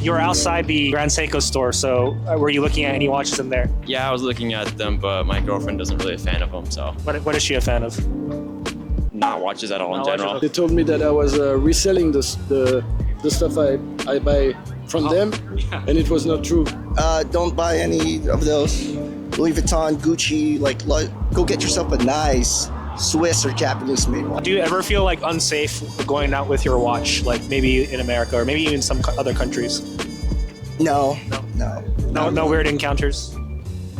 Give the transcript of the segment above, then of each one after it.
You were outside the Grand Seiko store, so were you looking at any watches in there? Yeah, I was looking at them, but my girlfriend isn't really a fan of them, so What is she a fan of? not watches at all in general. They told me that I was reselling the stuff I buy from them, and it was not true. Don't buy any of those. Louis Vuitton, Gucci, go get yourself a nice Swiss or Japanese made watch. Do you ever feel like unsafe going out with your watch, like maybe in America or maybe even some other countries? No. No weird encounters?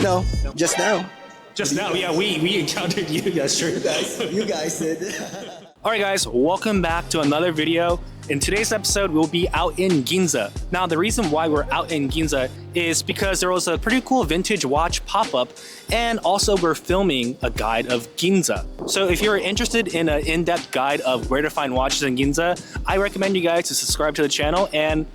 No, just now. Just now, yeah, we encountered you. That's true. You guys did. All right, guys, welcome back to another video. In today's episode, we'll be out in Ginza. Now, the reason why we're out in Ginza is because there was a pretty cool vintage watch pop-up, and also we're filming a guide of Ginza. So if you're interested in an in-depth guide of where to find watches in Ginza, I recommend you guys to subscribe to the channel and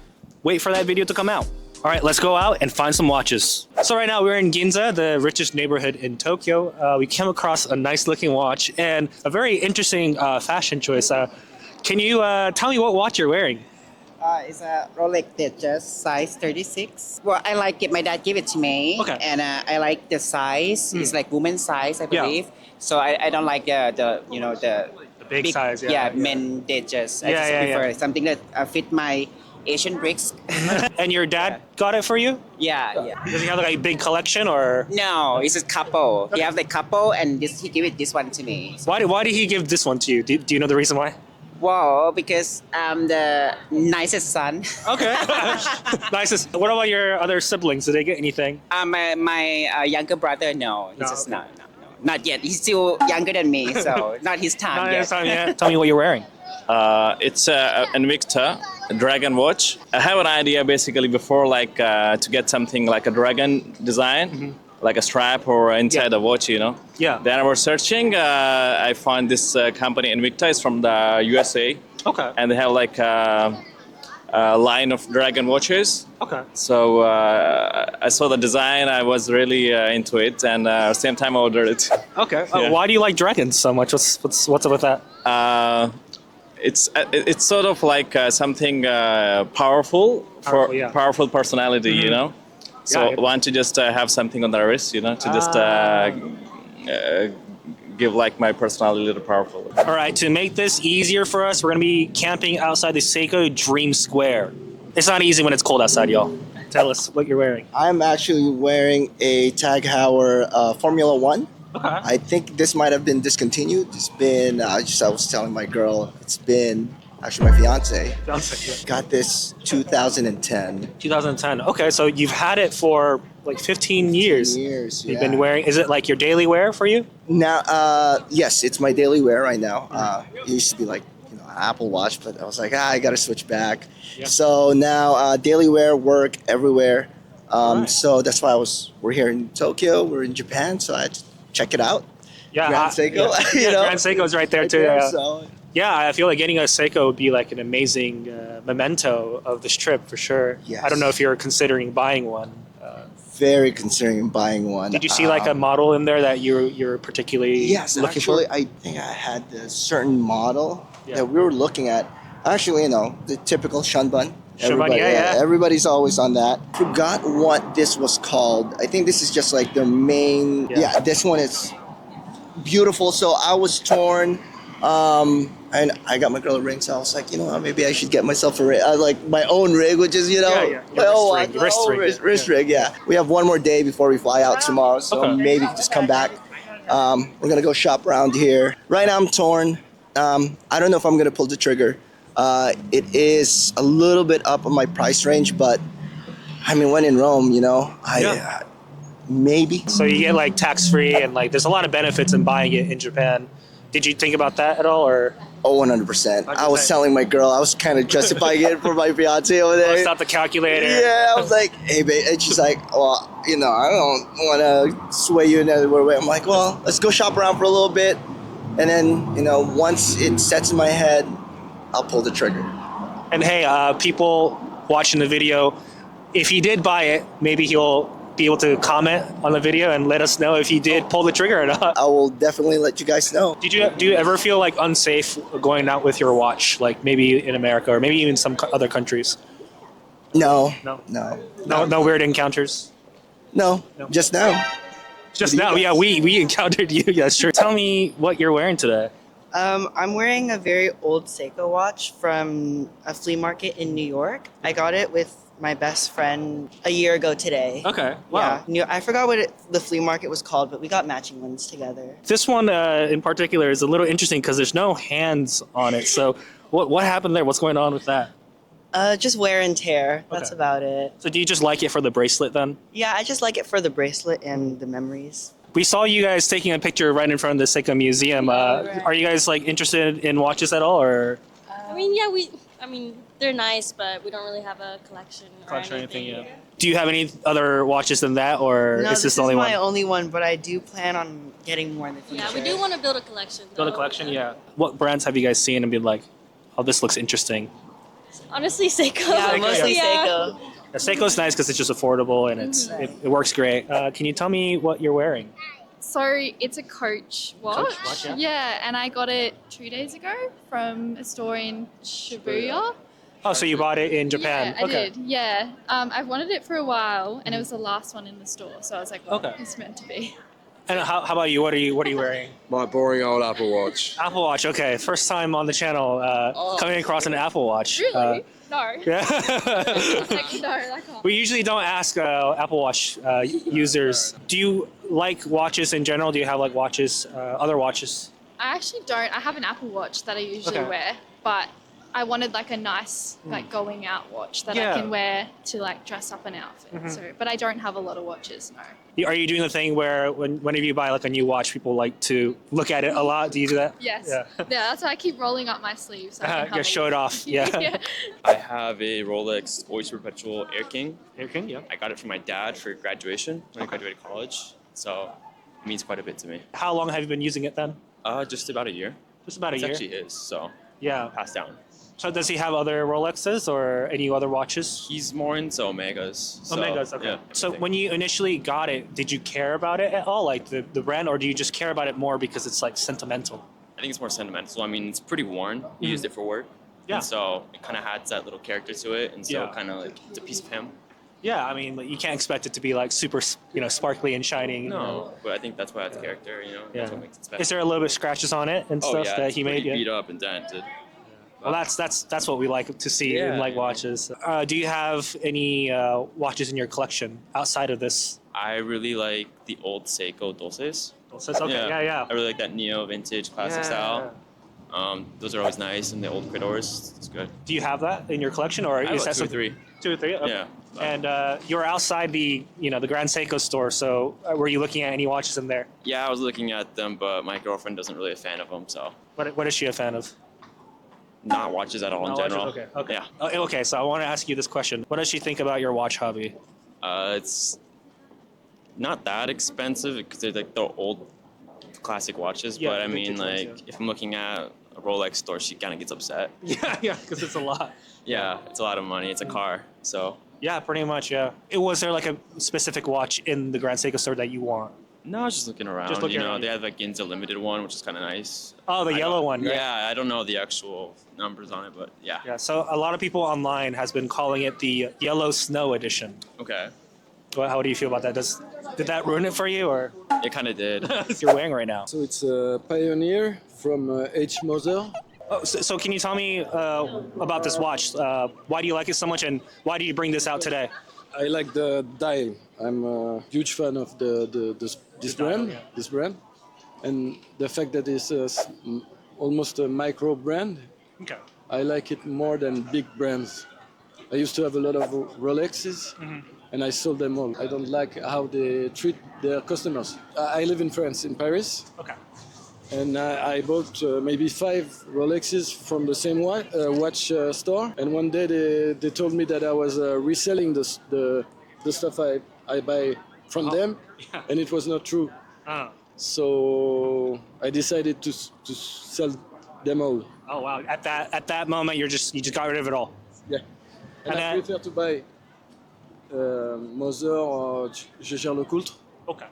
wait for that video to come out. All right, let's go out and find some watches. So right now we're in Ginza, the richest neighborhood in Tokyo. We came across a nice looking watch and a very interesting fashion choice. Can you tell me what watch you're wearing? It's a Rolex Richest size 36. Well, I like it. My dad gave it to me. Okay. And I like the size. It's like women's size, I believe. So I don't like the big size, men Richest. I just prefer something that fit my Asian bricks. And your dad got it for you? Yeah. Does he have like a big collection or? No, it's a couple. He have the couple, and he gave this one to me. Why did he give this one to you? Do you know the reason why? Well, because I'm the nicest son. Okay. Nicest. What about your other siblings? Did they get anything? My younger brother, no. He's just no. Not yet. He's still younger than me, so not his time Not yet. his time yet. Tell me what you're wearing. It's an Invicta dragon watch. I have an idea basically before to get something like a dragon design, like a strap or inside a watch, Yeah. Then I was searching, I found this company Invicta is from the USA. Okay. And they have like a line of dragon watches. Okay. So I saw the design, I was really into it, and at the same time I ordered it. Okay. Yeah. Why do you like dragons so much? What's up with that? It's sort of like something powerful for powerful personality, So Yeah. want to just have something on the wrist, to just give like my personality a little powerful. All right. To make this easier for us, we're gonna be camping outside the Seiko Dream Square. It's not easy when it's cold outside, y'all. Tell us what you're wearing. I'm actually wearing a Tag Heuer Formula One. Okay. I think this might have been discontinued. It's been, I was telling my girl, it's been, actually my fiance, got this 2010. 2010. Okay, so you've had it for like 15 years. You've been wearing, is it like your daily wear for you? Now, yes, it's my daily wear right now. It used to be like, an Apple Watch, but I was like, I got to switch back. Yeah. So now daily wear, work, everywhere. Right. So that's why we're here in Tokyo, we're in Japan, so I had to check it out. Yeah, Grand Seiko. Grand Seiko's right there too. So. Yeah, I feel like getting a Seiko would be like an amazing memento of this trip for sure. Yes. I don't know if you're considering buying one. Very considering buying one. Did you see like a model in there that you're particularly looking for? Actually, I think I had a certain model that we were looking at. Actually, the typical Shunbun. Everybody's always on that. Forgot what this was called. I think this is just like their main. Yeah, this one is beautiful. So I was torn. And I got my girl a ring, so I was like, maybe I should get myself a ring, like my own rig, which is, wrist rig. Yeah. We have one more day before we fly out tomorrow, so maybe just come back. We're gonna go shop around here. Right now I'm torn. I don't know if I'm gonna pull the trigger. It is a little bit up on my price range, but I mean, when in Rome, maybe. So you get like tax-free and like there's a lot of benefits in buying it in Japan. Did you think about that at all, or? Oh, 100%. I was telling my girl, I was kind of justifying it for my fiance over there. Stop the calculator. Yeah, I was like, hey, babe. And she's like, well, I don't want to sway you in another way. I'm like, well, let's go shop around for a little bit. And then, once it sets in my head, I'll pull the trigger. And hey, people watching the video, if he did buy it, maybe he'll be able to comment on the video and let us know if he did pull the trigger or not. I will definitely let you guys know. Do you ever feel like unsafe going out with your watch, like maybe in America or maybe even some other countries? No. No. No. No weird encounters. No. Just now. Just now, yeah, we encountered you. Yeah, sure. Tell me what you're wearing today. I'm wearing a very old Seiko watch from a flea market in New York. I got it with my best friend a year ago today. Okay. Wow. Yeah, I forgot what the flea market was called, but we got matching ones together. This one in particular is a little interesting because there's no hands on it. So what happened there? What's going on with that? Just wear and tear. That's Okay. about it. So do you just like it for the bracelet then? Yeah, I just like it for the bracelet and the memories. We saw you guys taking a picture right in front of the Seiko Museum. Are you guys like interested in watches at all, or I mean, they're nice, but we don't really have a collection or anything. do you have any other watches than that, or No, is this this is the only my one? only one, but I do plan on getting more in the future. Yeah, we do want to build a collection. Build a though. collection, yeah. What brands have you guys seen and been like, oh, this looks interesting? Honestly, Seiko. Yeah, mostly Seiko. The Seiko's nice because it's just affordable and it works great. Can you tell me what you're wearing? So it's a Coach watch. Coach watch, yeah. Yeah, and I got it 2 days ago from a store in Shibuya. Oh, so you bought it in Japan? Yeah, I did. Yeah, I've wanted it for a while, and it was the last one in the store. So I was like, well, Okay. it's meant to be. And how about you? What are you wearing? My boring old Apple Watch. Apple Watch. Okay, first time on the channel coming across an Apple Watch. Really? No. Yeah. Like, no, I can't. We usually don't ask Apple Watch users. Do you like watches in general? Do you have like watches, other watches? I actually don't. I have an Apple Watch that I usually Okay. wear, but I wanted like a nice like going out watch that Yeah. I can wear to like dress up an outfit. So, but I don't have a lot of watches. No. Are you doing the thing where whenever you buy like a new watch, people like to look at it a lot? Do you do that? Yes. Yeah. That's why I keep rolling up my sleeves. So I can have Yeah, a show it look. off. Yeah. I have a Rolex Always Perpetual Air King. Okay, yeah. I got it from my dad for graduation when I graduated college, so it means quite a bit to me. How long have you been using it then? Just about a year. Just about a It's year. actually his, so Yeah. passed down. So does he have other Rolexes or any other watches? He's more into Omegas. So, Omegas, okay. Yeah, So when you initially got it, did you care about it at all, like the brand, or do you just care about it more because it's like sentimental? I think it's more sentimental. I mean, it's pretty worn. He used it for work. Yeah. And so it kind of had that little character to it, and so Yeah. kind of like it's a piece of him. Yeah, I mean, like, you can't expect it to be like super, sparkly and shining. No, but I think that's why it's character. You know, Yeah. that's what makes it special. Is there a little bit of scratches on it and Oh stuff yeah, that it's he made? pretty Yeah. beat up and dented. Well, that's what we like to see in Yeah, like yeah. watches. Do you have any watches in your collection outside of this? I really like the old Seiko Dulces. Okay, yeah. I really like that neo vintage classic style. Those are always nice, and the old Credors. It's good. Do you have that in your collection, or I have is like that two or something? three. 2 or 3. Okay. Yeah. And you're outside the Grand Seiko store, so were you looking at any watches in there? Yeah, I was looking at them, but my girlfriend doesn't really a fan of them, so What is she a fan of? not watches at all in Not watches? general. Okay. Yeah. Okay, so I want to ask you this question. What does she think about your watch hobby? It's not that expensive because they're like the old classic watches, Yeah, but I the mean, vintage ones, like if I'm looking at a Rolex store, she kind of gets upset. Yeah, because it's a lot. Yeah, it's a lot of money. It's a car, so. Yeah, pretty much, yeah. Was there like a specific watch in the Grand Seiko store that you want? No, I was just looking around. looking you know, around. they have a Ginza limited one, which is kind of nice. Oh, the I yellow don't- one, right? Yeah, I don't know the actual numbers on it, but yeah. Yeah, so a lot of people online has been calling it the Yellow Snow Edition. Okay. How do you feel about that? Did that ruin it for you, or It kind of did. you're wearing right now? So it's a Pioneer from H. Moser. Oh, so can you tell me about this watch? Why do you like it so much, and why do you bring this out today? I like the dial. I'm a huge fan of this brand. yeah. This brand, and the fact that it's almost a micro brand. Okay. I like it more than big brands. I used to have a lot of Rolexes, and I sold them all. I don't like how they treat their customers. I live in France, in Paris, Okay. and I bought maybe 5 Rolexes from the same watch store. And one day they told me that I was reselling the stuff I buy from them, and it was not true. Oh. So I decided to sell them all. Oh wow! At that moment, you just got rid of it all. Yeah. And And I then- prefer to buy Moser or Jaeger-LeCoultre. Okay.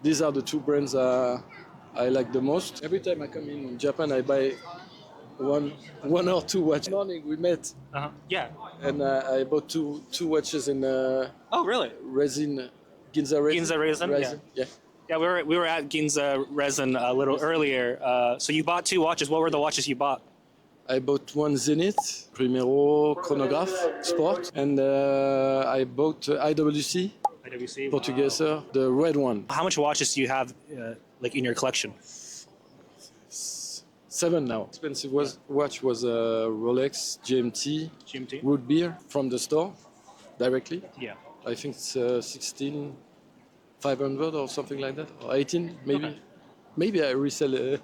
These are the 2 brands I like the most. Every time I come in Japan, I buy one or two watches. Morning we met, Yeah. and I bought two watches in Oh, really? resin, Ginza resin. Ginza resin, Yeah. Yeah, we were at Ginza resin a little earlier. So you bought 2 watches. What were the watches you bought? I bought one Zenith, Primero chronograph sport, and I bought IWC, IWC. Portugueser, the red one. How much watches do you have like in your collection? 7 now. Expensive watch was a Rolex GMT, root beer from the store directly. Yeah. I think it's 16,500 or something like that, or 18 maybe. Okay. Maybe I resell 18.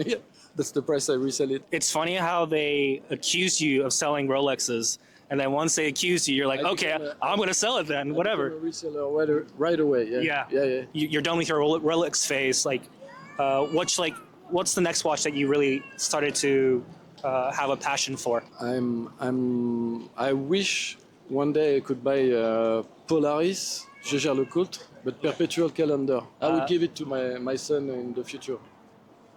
Yeah. That's the price I resell it. It's funny how they accuse you of selling Rolexes, and then once they accuse you, you're like, okay, I'm gonna sell it then, whatever. I'm a reseller right away. Yeah. You're done with your Rolex phase. Like, what's the next watch that you really started to have a passion for? I wish one day I could buy a Polaris, Jaeger-LeCoultre, but perpetual calendar. I would give it to my son in the future.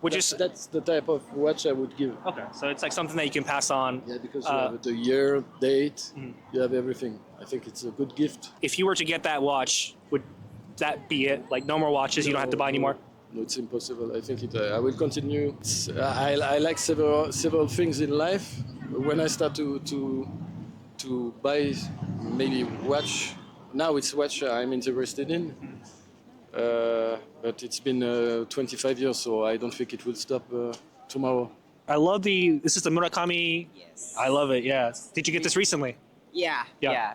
That's the type of watch I would give. Okay, so it's like something that you can pass on. Yeah, because you have the year, date, you have everything. I think it's a good gift. If you were to get that watch, would that be it? Like no more watches, you don't have to buy anymore? No, it's impossible. I think I will continue. I like several things in life. When I start to buy maybe watch, now it's watch I'm interested in. But it's been 25 years, so I don't think it will stop tomorrow. I love this is the Murakami. Yes. I love it, yeah. Did you get this recently? Yeah,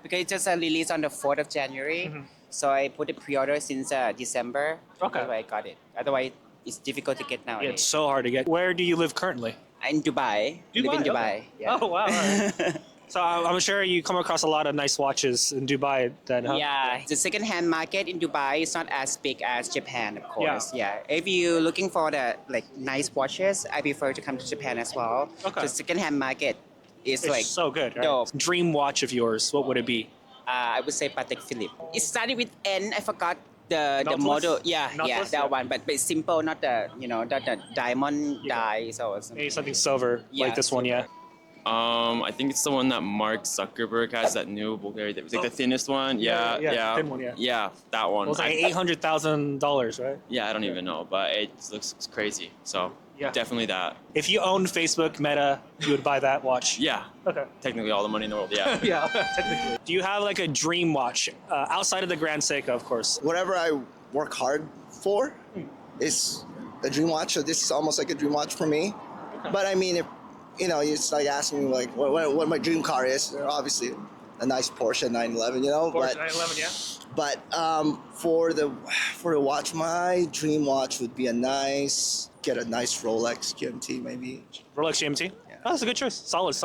because it just released on the 4th of January. So I put a pre-order since December. Okay. That's why I got it. Otherwise, it's difficult to get now. Yeah, it's so hard to get. Where do you live currently? In Dubai. Live in Dubai. Okay. Yeah. Oh, wow. All right. So I'm sure you come across a lot of nice watches in Dubai then, huh? Yeah, the second-hand market in Dubai is not as big as Japan, of course. Yeah. If you're looking for the nice watches, I prefer to come to Japan as well. Okay. The second-hand market is It's so good, right? dope. Dream watch of yours, what would it be? I would say Patek Philippe. It started with N. I forgot the Nautilus? model. Yeah, Nautilus, that yeah. one. But it's simple, not the not the diamond dies or something. Maybe something silver, like this one, yeah. I think it's the one that Mark Zuckerberg has, that new Bulgarian. It's like the thinnest one. Yeah. Thin one, yeah. Yeah, that one. It was like $800,000, right? Yeah, I don't even know, but it looks crazy. So definitely that. If you owned Facebook, Meta, you would buy that watch. Yeah. Okay. Technically all the money in the world, yeah. Yeah, technically. Do you have like a dream watch outside of the Grand Seiko, of course? Whatever I work hard for is a dream watch. So this is almost like a dream watch for me. Okay. But I mean, if it's like asking me like what my dream car is. Obviously, a nice Porsche 911, Porsche 911, yeah. But for the watch, my dream watch would be get a nice Rolex GMT maybe. Rolex GMT? Yeah. Oh, that's a good choice. Solid.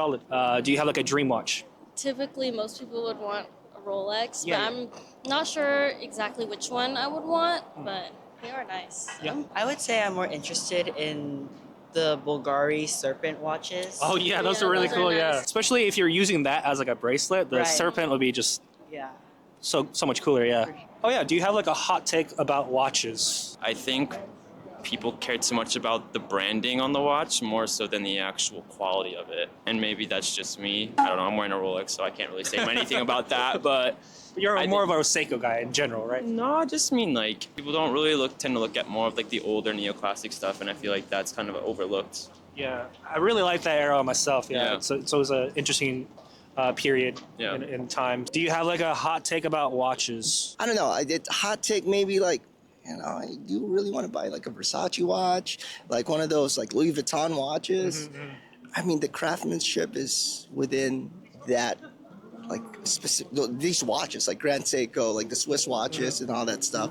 Do you have like a dream watch? Typically, most people would want a Rolex, Yeah. but I'm not sure exactly which one I would want, but they are nice. Yeah. I would say I'm more interested in the Bulgari serpent watches. Oh yeah, those are really those are cool. nice. Yeah, especially if you're using that as like a bracelet, the Right. serpent would be just Yeah. so much cooler. Yeah. Oh yeah. Do you have like a hot take about watches? I think people care too much about the branding on the watch more so than the actual quality of it. And maybe that's just me. I don't know. I'm wearing a Rolex, so I can't really say anything about that. But You're more of a Seiko guy in general, right? no, I just mean like people don't really tend to look at more of like the older neoclassic stuff, and I feel like that's kind of overlooked. Yeah, I really like that era myself. Yeah, Yeah. So it was an interesting period in time. Do you have like a hot take about watches? I don't know. I did hot take maybe like, do you really want to buy like a Versace watch, like one of those like Louis Vuitton watches? I mean, the craftsmanship is within that, like specific these watches, like Grand Seiko, like the Swiss watches and all that stuff,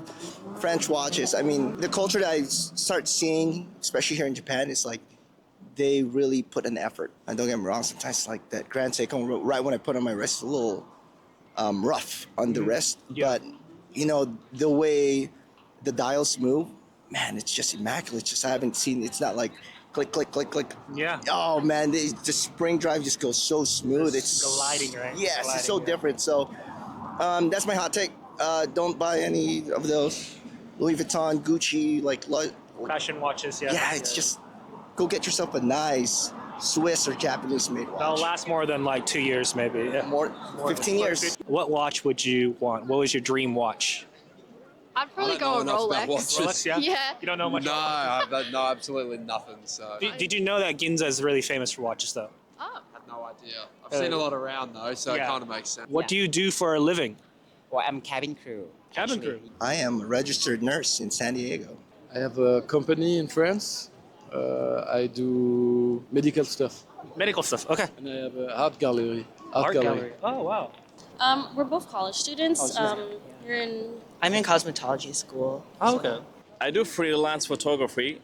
French watches. I mean, the culture that I start seeing, especially here in Japan, is like they really put an effort. And don't get me wrong, sometimes like that Grand Seiko, right when I put on my wrist, a little rough on the wrist, but the way the dials move, man, it's just immaculate. It's just I haven't seen. It's not like click, click, click, click. Yeah. Oh man, the spring drive just goes so smooth. It's gliding, right? Yes, Gliding, it's so different. So that's my hot take. Don't buy any of those Louis Vuitton, Gucci, like Fashion watches, yeah. yeah. It's just go get yourself a nice Swiss or Japanese made That'll watch. last more than like 2 years, maybe. Yeah. More 15 years. What watch would you want? What was your dream watch? I'd probably I go don't a know enough about Rolex. watches. Rolex, yeah? Yeah. You don't know much. No, no, absolutely nothing. So Did you know that Ginza is really famous for watches, though? Oh. I have no idea. I've seen a lot around though, so Yeah. it kind of makes sense. What do you do for a living? Well, I'm cabin crew. Cabin actually. crew. I am a registered nurse in San Diego. I have a company in France. I do medical stuff. Medical stuff. Okay. And I have an art gallery. Art gallery. Oh wow. We're both college students. You're in. I'm in cosmetology school. Oh, okay. I do freelance photography,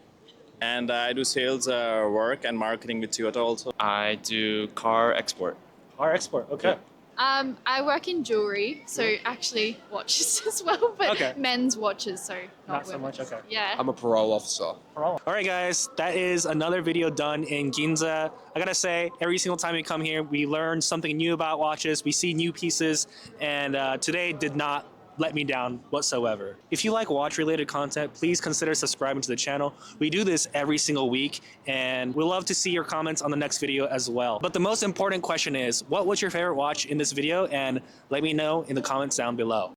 and I do sales work and marketing with Toyota also. I do car export. Our export. Okay. I work in jewelry, so actually watches as well, but Okay. men's watches, so Not so women's. much. Okay. Yeah. I'm a parole officer. All right, guys, that is another video done in Ginza. I gotta say, every single time we come here, we learn something new about watches. We see new pieces, and today did not let me down whatsoever. If you like watch-related content, please consider subscribing to the channel. We do this every single week, and we'd love to see your comments on the next video as well. But the most important question is, what was your favorite watch in this video? And let me know in the comments down below.